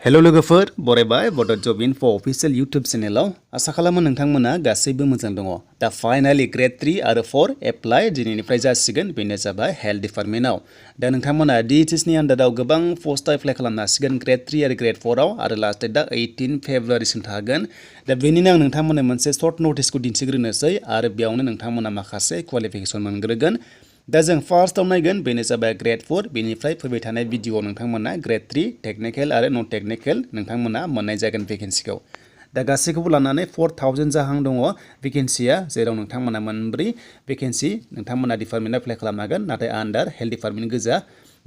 hello लोगोफोर बरायबाय बड जब info official YouTube चेनेलाव आसा खालामो नोंथांमोना गासैबो मोजां दङ दा फाइनाली ग्रेड 3 आरो 4 एप्लाइ दिनैनिफ्राय जासिगोन बेनो जाबाय हेल्थ डिपार्टमेन्टआव दा नोंथांमोना DHS नि आन्दाराव गोबां पस्ट एप्लाइ खालामनो हासिगोन ग्रेड 3 आरो ग्रेड 4 आव आरो लास्ट डेटआ 18 फेब्रुवारिसिम थागोन दा बेनिनो आं नोंथांमोननो मोनसे सर्ट नटिसखौ दिन्थिग्रोनोसै आरो बेयावनो नोंथांमोना माखासे क्वालिफिकेसन मोनग्रोगोन दा जों फार्स्टआव नायगोन बेनो जाबाय ग्रेड 4 बेनिफ्राय फैबाय थानाय भिडिअआव नोंथांमोना ग्रेड 3 टेक्निकेल आरो नन टेक्निकेल नोंथांमोना मोननाय जागोन भेकेन्सिखौ दा गासैखौबो लानानै 4000 जाहां दङ भेकेन्सिया जेराव नोंथांमोना मोनब्रै भेकेन्सि नोंथांमोना डिपार्टमेन्टआव एप्लाइ खालामनो हागोन नाथाय आन्डार हेल्थ डिपार्टमेन्ट गोजा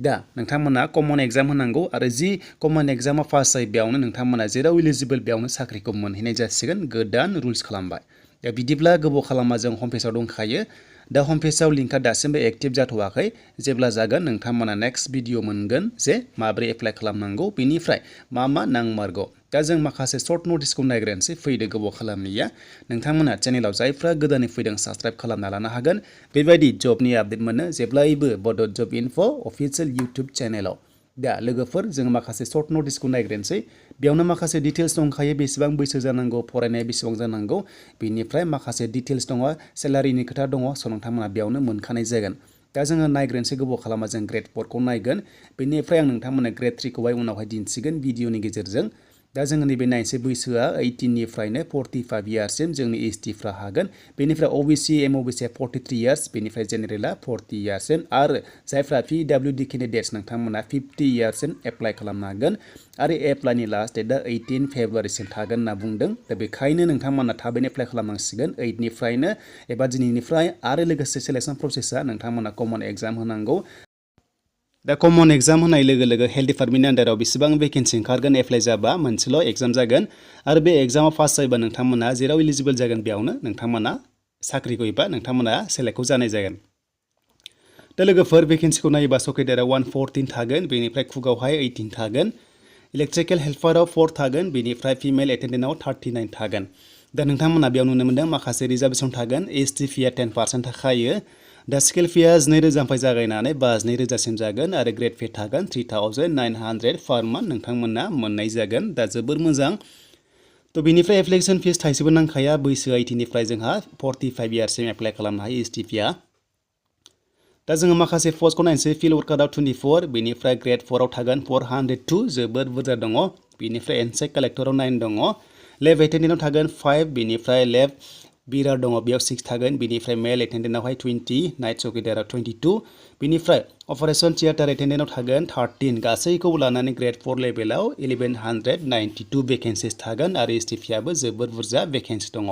दा नोंथांमोना कमन एग्जाम होनांगौ आरो जि कमन एग्जामाव पास जायो बेयावनो नोंथांमोना जेराव इलिजिबल बेयावनो साख्रिखौ मोनहैनाय जासिगोन गोदान रुल्स खालामबाय दा बिदिब्ला गोबाव खालामा जों हम पेजाव दंखायो दा हम पेजाव लिंकआ दासिमबो एक्टिभ जाथ'वाखै जेब्ला जागोन नोंथांमोना नेक्स्ट भिडिअ मोनगोन जे माबोरै एप्लाइ खालामनांगौ बेनिफ्राय मा नांमारगौ दा जों माखासे सर्ट नटिसखौ नायग्रोनोसै फैदो गोबाव खालामनिया नोंथांमोना चेनेलाव जायफ्रा गोदानै फैदों साबस्क्राइब खालामना लानो हागोन बेबायदि जबनि आपडेट मोनो जेब्लायबो बड जब इनफो अफिशियल यूट्यूब चेनेलाव दा लोगोफोर जों माखासे सर्ट नटिसखौ नायग्रोनोसै बेयावनो माखासे डिटेल्स दंखायो बेसेबां बैसो जानांगौ फरायनाया बेसेबां जानांगौ बेनिफ्राय माखासे डिटेल्स दङ सेलारिनि खोथा दङ स' नोंथांमोना बेयावनो मोनखानाय जागोन दा जोङो नायग्रोनोसै गोबाव खालामा जों ग्रेड 4 खौ नायगोन बेनिफ्राय आं नोंथांमोननो ग्रेड 3 खौहाय उनावहाय दिन्थिगोन भिडिअनि गेजेरजों दा जोङो नैबे नायनोसै बैसोआ 18 निफ्रायनो 45 इयार्ससिम जोंनि ST फ्रा हागोन बेनिफ्राय OBC MOBC 43 इयार्स बेनिफ्राय जेनेरेला 40 इयार्ससिम आरो जायफ्रा PWD केन्डिडेट्स नोंथांमोना 50 इयार्ससिम एप्लाइ खालामनो हागोन आरो एप्लाइनि लास्ट डेटआ 18 फेब्रुवारिसिम थागोन होनना बुंदों दा बेखायनो नोंथांमोना थाबैनो एप्लाइ खालामनांसिगोन 8 निफ्रायनो एबा दिनैनिफ्राय आरो लोगोसे सिलेक्सन प्रसेसआ नोंथांमोना कमन एग्जाम होनांगौ दा कमन एग्जाम होनाय लोगो लोगो हेल्थ डिपार्टमेन्टनि आन्डाराव बेसेबां भेकेन्सि ओंखारगोन एप्लाइ जाबा मोनसेल' एग्जाम जागोन आरो बे एग्जामाव पास जायोबा नोंथांमोना जेराव इलिजिबल जागोन बेयावनो नोंथांमोना साख्रिखौ एबा नोंथांमोना सेलेक्टखौ जानाय जागोन दा लोगोफोर भेकेन्सिखौ नायोबा सकेदाराव 114 थागोन बेनिफ्राय कुकआवहाय 18 थागोन इलेक्ट्रिकेल हेल्पाराव 4 थागोन बेनिफ्राय फिमेल एटेन्डेन्टआव 39 थागोन दा नोंथांमोना बेयाव नुनो मोनदों माखासे रिजार्भेसन थागोन ST फिया 10% थाखायो दा स्केल फिया 2000 जागायनानै 52,000सिम जागोन आरो ग्रेड पे थागोन 3900 पार मान्थ नोंथांमोना मोननाय जागोन दा जोबोर मोजां थ' बेनिफ्राय एप्लिकेसन फिस थाइसेबो नांखाया बैसोआ 18 निफ्राय जोंहा 45 इयार्ससिम एप्लाइ खालामनो हायो ST फिया दा जोङो माखासे पस्टखौ नायनोसै फिल्ड वर्काराव 24 बेनिफ्राय ग्रेड 4 आव थागोन 402 जोबोर बुरजा दङ बेनिफ्राय एनसेक कालेक्टराव 9 दङ लेब एटेन्डेन्टआव थागोन 5 बेनिफ्राय लेब बिरार दङ बेयाव 6 थागोन बेनिफ्राय मेल एटेन्डेन्टआवहाय 20 नाइट चौकीदाराव 22 बेनिफ्राय अपारेशन थिएटार एटेन्डेन्टआव थागोन 13 गासैखौबो लानानै ग्रेड 4 लेभेलाव 1192 भेकेन्सिस थागोन आरो ST फियाबो जोबोर बुरजा भेकेन्सि दङ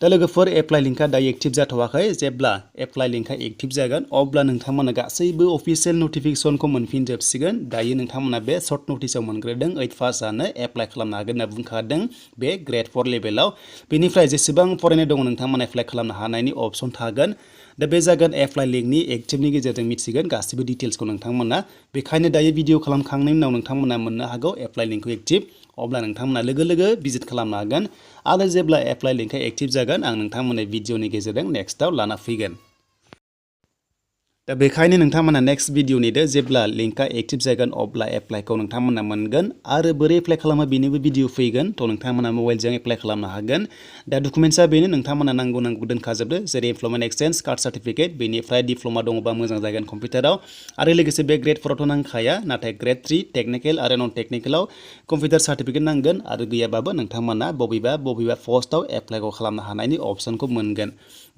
दा लोगोफोर एप्लाइ लिंकआ दायो एक्टिभ जाथ'वाखै जेब्ला एप्लाइ लिंकआ एक्टिभ जागोन अब्ला नोंथांमोना गासैबो अफिशियेल नटिफिकेसनखौ मोनफिनजोबसिगोन दायो नोंथांमोना बे सर्ट नटिसआव मोनग्रोदों 8 पासआनो एप्लाइ खालामनो हागोन होनना बुंखादों बे ग्रेड 4 लेभेलाव बेनिफ्राय जेसेबां फरायनाय दङ नोंथांमोना एप्लाइ खालामनो हानायनि अपसन थागोन दा बे जागोन एप्लाइ लिंकनि एक्टिभनि गेजेरजों मिथिगोन गासैबो डिटेल्सखौ नोंथांमोना बेखायनो दायो भिडिअ खालामखांनायनि उनाव नोंथांमोना मोननो हागौ एप्लाइ लिंकखौ एक्टिभ अब्ला नोंथांमोना लोगो लोगो भिजिट खालामनो हागोन आरो जेब्ला एप्लाइ लिंकआ एक्टिभ जागोन आं नोंथांमोननो भिडिअनि गेजेरजों नेक्स्टआव लाना फैगोन दा बेखायनो नोंथांमोना नेक्स्ट भिडिअ नेदो जेब्ला लिंकआ एक्टिभ जागोन अब्ला एप्लाइखौ नोंथांमोना मोनगोन आरो बोरै एप्लाइ खालामो बेनिबो भिडिअ फैगोन थ' नोंथांमोना मबाइलजों एप्लाइ खालामनो हागोन दा डकुमेन्ट्सआ बेनो नोंथांमोना नांगौ दोनखाजोबदो जेरै एमप्लयमेन्ट एक्सचेन्ज कार्ड सार्टिफिकेट बेनिफ्राय डिप्ल'मा दङबा मोजां जागोन कम्पिउटाराव आरो लोगोसे बे ग्रेड 4आवथ' नांखाया नाथाय ग्रेड 3 टेक्निकेल आरो नन टेक्निकेलाव कम्पिउटार सार्टिफिकेट नांगोन आरो गैयाबाबो नोंथांमोना बबेबा पस्टआव एप्लाइखौ खालामनो हानायनि अपसनखौ मोनगोन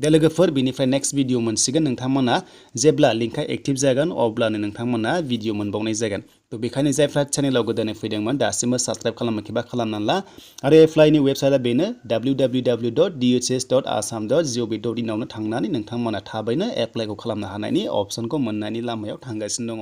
दा लोगोफोर बेनिफ्राय नेक्स्ट भिडिअ मोनसिगोन नोंथांमोना जेब्ला लिंकआ एक्टिभ जागोन अब्लानो नोंथांमोना भिडिअ मोनबावनाय जागोन थ' बेखायनो जायफ्रा चेनेलाव गोदानै फैदोंमोन दासिमबो साबस्क्राइब खालामाखैबा खालामनानै ला आरो एप्लाइनि वेबसाइटआ बेनो www.dhs.assam.gov.in आवनो थांनानै नोंथांमोना थाबैनो एप्लाइखौ खालामनो हानायनि अपसनखौ मोननायनि लामायाव थांगासिनो दङ